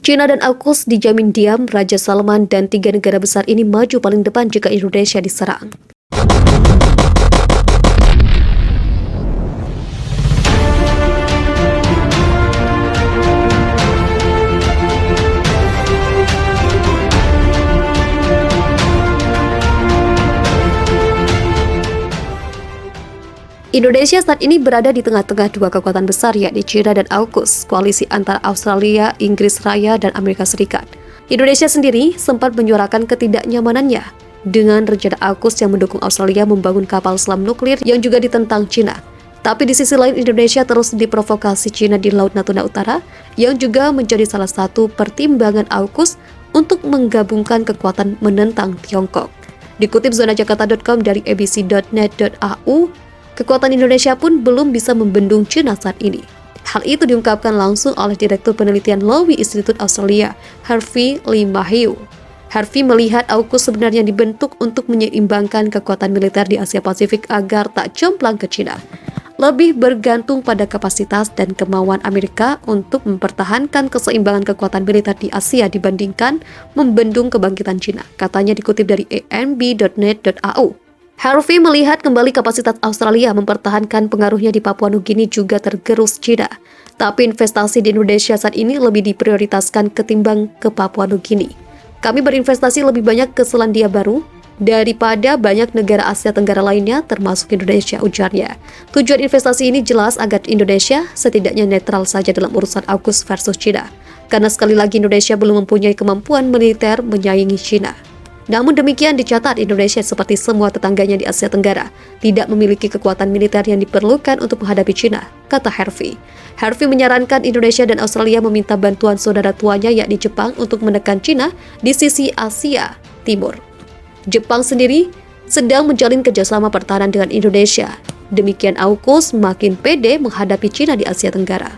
China dan AUKUS dijamin diam, Raja Salman dan 3 negara besar ini maju paling depan jika Indonesia diserang. Indonesia saat ini berada di tengah-tengah dua kekuatan besar, yakni China dan AUKUS, koalisi antara Australia, Inggris Raya, dan Amerika Serikat. Indonesia sendiri sempat menyuarakan ketidaknyamanannya dengan rencana AUKUS yang mendukung Australia membangun kapal selam nuklir yang juga ditentang China. Tapi di sisi lain, Indonesia terus diprovokasi China di Laut Natuna Utara, yang juga menjadi salah satu pertimbangan AUKUS untuk menggabungkan kekuatan menentang Tiongkok. Dikutip zonajakarta.com dari abc.net.au, kekuatan Indonesia pun belum bisa membendung China saat ini. Hal itu diungkapkan langsung oleh Direktur Penelitian Lowy Institute Australia, Harvey Limbahew. Harvey melihat AUKUS sebenarnya dibentuk untuk menyeimbangkan kekuatan militer di Asia Pasifik agar tak jomplang ke China. Lebih bergantung pada kapasitas dan kemauan Amerika untuk mempertahankan keseimbangan kekuatan militer di Asia dibandingkan membendung kebangkitan China, katanya dikutip dari anb.net.au. Harvey melihat kembali kapasitas Australia mempertahankan pengaruhnya di Papua Nugini juga tergerus China. Tapi investasi di Indonesia saat ini lebih diprioritaskan ketimbang ke Papua Nugini. Kami berinvestasi lebih banyak ke Selandia Baru daripada banyak negara Asia Tenggara lainnya termasuk Indonesia, ujarnya. Tujuan investasi ini jelas agar Indonesia setidaknya netral saja dalam urusan AUKUS versus China. Karena sekali lagi Indonesia belum mempunyai kemampuan militer menyaingi China. Namun demikian dicatat Indonesia seperti semua tetangganya di Asia Tenggara tidak memiliki kekuatan militer yang diperlukan untuk menghadapi China, kata Harvey. Harvey menyarankan Indonesia dan Australia meminta bantuan saudara tuanya yakni Jepang untuk menekan China di sisi Asia Timur. Jepang sendiri sedang menjalin kerjasama pertahanan dengan Indonesia. Demikian AUKUS makin pede menghadapi China di Asia Tenggara.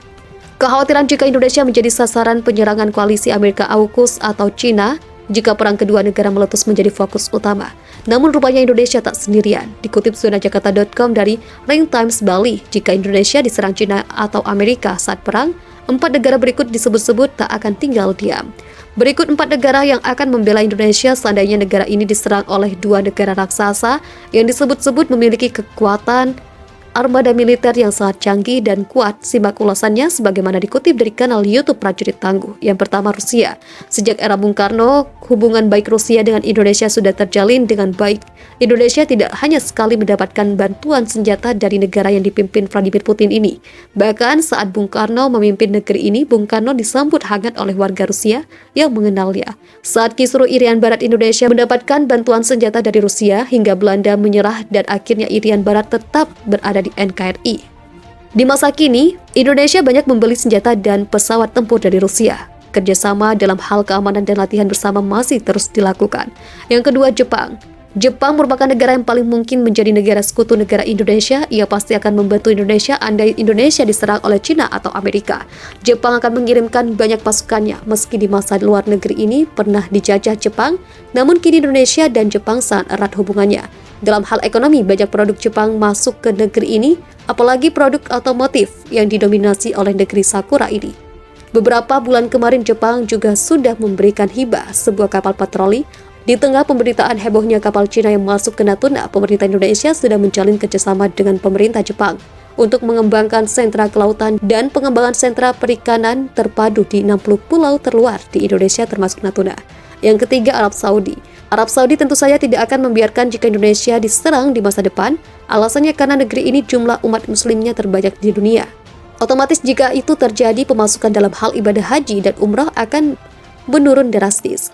Kekhawatiran jika Indonesia menjadi sasaran penyerangan koalisi Amerika AUKUS atau China jika perang kedua negara meletus menjadi fokus utama. Namun rupanya Indonesia tak sendirian. Dikutip zonajakarta.com dari Ring Times Bali, jika Indonesia diserang China atau Amerika saat perang, 4 negara berikut disebut-sebut tak akan tinggal diam. Berikut 4 negara yang akan membela Indonesia seandainya negara ini diserang oleh 2 negara raksasa yang disebut-sebut memiliki kekuatan armada militer yang sangat canggih dan kuat. Simak ulasannya sebagaimana dikutip dari kanal YouTube Prajurit Tangguh. Yang pertama, Rusia. Sejak era Bung Karno, hubungan baik Rusia dengan Indonesia sudah terjalin dengan baik. Indonesia tidak hanya sekali mendapatkan bantuan senjata dari negara yang dipimpin Vladimir Putin ini. Bahkan saat Bung Karno memimpin negeri ini, Bung Karno disambut hangat oleh warga Rusia yang mengenalnya. Saat Kisruh Irian Barat Indonesia mendapatkan bantuan senjata dari Rusia hingga Belanda menyerah dan akhirnya Irian Barat tetap berada di NKRI. Di masa kini, Indonesia banyak membeli senjata dan pesawat tempur dari Rusia. Kerjasama dalam hal keamanan dan latihan bersama masih terus dilakukan. Yang kedua, Jepang. Jepang merupakan negara yang paling mungkin menjadi negara sekutu negara Indonesia. Ia pasti akan membantu Indonesia andai Indonesia diserang oleh China atau Amerika. Jepang akan mengirimkan banyak pasukannya. Meski di masa luar negeri ini pernah dijajah Jepang, namun kini Indonesia dan Jepang sangat erat hubungannya. Dalam hal ekonomi, banyak produk Jepang masuk ke negeri ini, apalagi produk otomotif yang didominasi oleh negeri Sakura ini. Beberapa bulan kemarin Jepang juga sudah memberikan hibah sebuah kapal patroli. Di tengah pemberitaan hebohnya kapal Cina yang masuk ke Natuna, pemerintah Indonesia sudah menjalin kerjasama dengan pemerintah Jepang untuk mengembangkan sentra kelautan dan pengembangan sentra perikanan terpadu di 60 pulau terluar di Indonesia termasuk Natuna. Yang ketiga, Arab Saudi. Arab Saudi tentu saja tidak akan membiarkan jika Indonesia diserang di masa depan. Alasannya karena negeri ini jumlah umat muslimnya terbanyak di dunia. Otomatis jika itu terjadi, pemasukan dalam hal ibadah haji dan umrah akan menurun drastis.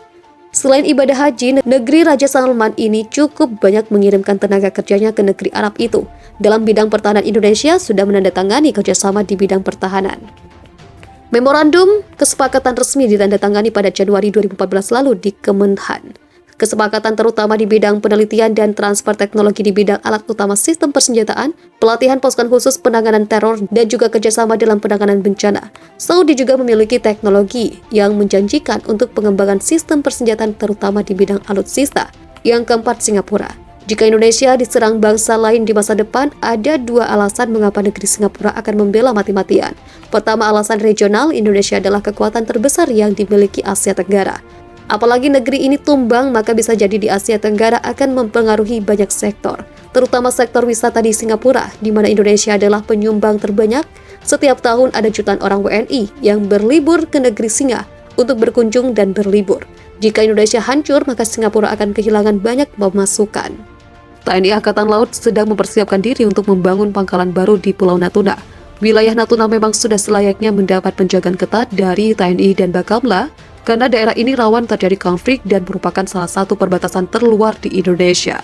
Selain ibadah haji, negeri Raja Salman ini cukup banyak mengirimkan tenaga kerjanya ke negeri Arab itu. Dalam bidang pertahanan, Indonesia sudah menandatangani kerjasama di bidang pertahanan. Memorandum kesepakatan resmi ditandatangani pada Januari 2014 lalu di Kemenhan. Kesepakatan terutama di bidang penelitian dan transfer teknologi di bidang alat utama sistem persenjataan, pelatihan pasukan khusus penanganan teror, dan juga kerjasama dalam penanganan bencana. Saudi juga memiliki teknologi yang menjanjikan untuk pengembangan sistem persenjataan terutama di bidang alutsista. Yang keempat, Singapura. Jika Indonesia diserang bangsa lain di masa depan, ada dua alasan mengapa negeri Singapura akan membela mati-matian. Pertama, alasan regional, Indonesia adalah kekuatan terbesar yang dimiliki Asia Tenggara. Apalagi negeri ini tumbang, maka bisa jadi di Asia Tenggara akan mempengaruhi banyak sektor, terutama sektor wisata di Singapura, di mana Indonesia adalah penyumbang terbanyak. Setiap tahun ada jutaan orang WNI yang berlibur ke negeri Singa untuk berkunjung dan berlibur. Jika Indonesia hancur, maka Singapura akan kehilangan banyak pemasukan. TNI Angkatan Laut sedang mempersiapkan diri untuk membangun pangkalan baru di Pulau Natuna. Wilayah Natuna memang sudah selayaknya mendapat penjagaan ketat dari TNI dan Bakamla, karena daerah ini rawan terjadi konflik dan merupakan salah satu perbatasan terluar di Indonesia.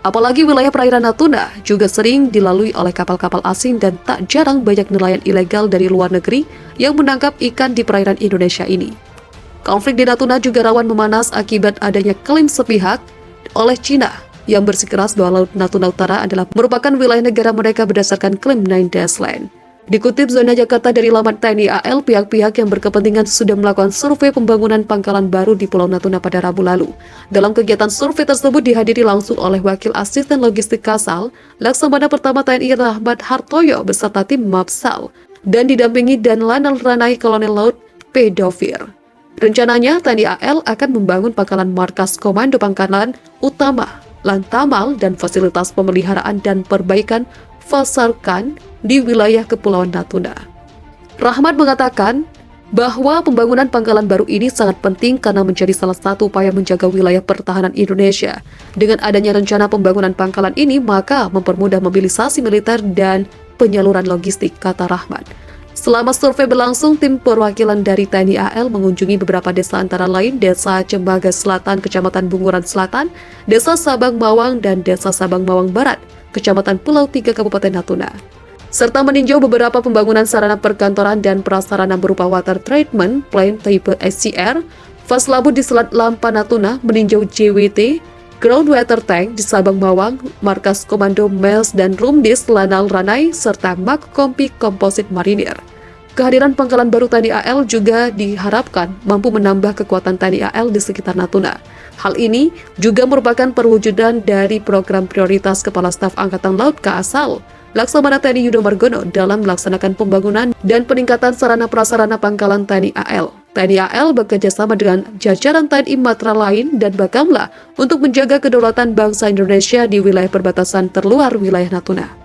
Apalagi wilayah perairan Natuna juga sering dilalui oleh kapal-kapal asing dan tak jarang banyak nelayan ilegal dari luar negeri yang menangkap ikan di perairan Indonesia ini. Konflik di Natuna juga rawan memanas akibat adanya klaim sepihak oleh Cina yang bersikeras bahwa Laut Natuna Utara adalah merupakan wilayah negara mereka berdasarkan klaim Nine Dash Line. Dikutip Zona Jakarta dari laman TNI AL, pihak-pihak yang berkepentingan sudah melakukan survei pembangunan pangkalan baru di Pulau Natuna pada Rabu lalu. Dalam kegiatan survei tersebut dihadiri langsung oleh Wakil Asisten Logistik Kasal, Laksamana Pertama TNI Rahmat Hartoyo beserta tim Mapsal, dan didampingi dan Lanal Ranai Kolonel Laut P. Dovir. Rencananya, TNI AL akan membangun pangkalan markas Komando Pangkalan Utama, Lantamal, dan fasilitas pemeliharaan dan perbaikan Fasarkan di wilayah Kepulauan Natuna. Rahmat mengatakan bahwa pembangunan pangkalan baru ini sangat penting karena menjadi salah satu upaya menjaga wilayah pertahanan Indonesia. Dengan adanya rencana pembangunan pangkalan ini, maka mempermudah mobilisasi militer dan penyaluran logistik, kata Rahmat. Selama survei berlangsung, tim perwakilan dari TNI AL mengunjungi beberapa desa antara lain Desa Cembaga Selatan, Kecamatan Bunguran Selatan, Desa Sabang Mawang, dan Desa Sabang Mawang Barat, Kecamatan Pulau Tiga, Kabupaten Natuna. Serta meninjau beberapa pembangunan sarana perkantoran dan prasarana berupa water treatment plant tipe SCR, fas labu di Selat Lampa Natuna, meninjau JWT, groundwater tank di Sabang Mawang, markas Komando MELS dan Rumdis Lanal Ranai, serta Mak-Kompi Komposit Marinir. Kehadiran pangkalan baru TNI AL juga diharapkan mampu menambah kekuatan TNI AL di sekitar Natuna. Hal ini juga merupakan perwujudan dari program prioritas Kepala Staf Angkatan Laut Kasal, Laksamana TNI Yudo Margono dalam melaksanakan pembangunan dan peningkatan sarana prasarana pangkalan TNI AL. TNI AL bekerjasama dengan jajaran TNI Matra lain dan Bakamla untuk menjaga kedaulatan bangsa Indonesia di wilayah perbatasan terluar wilayah Natuna.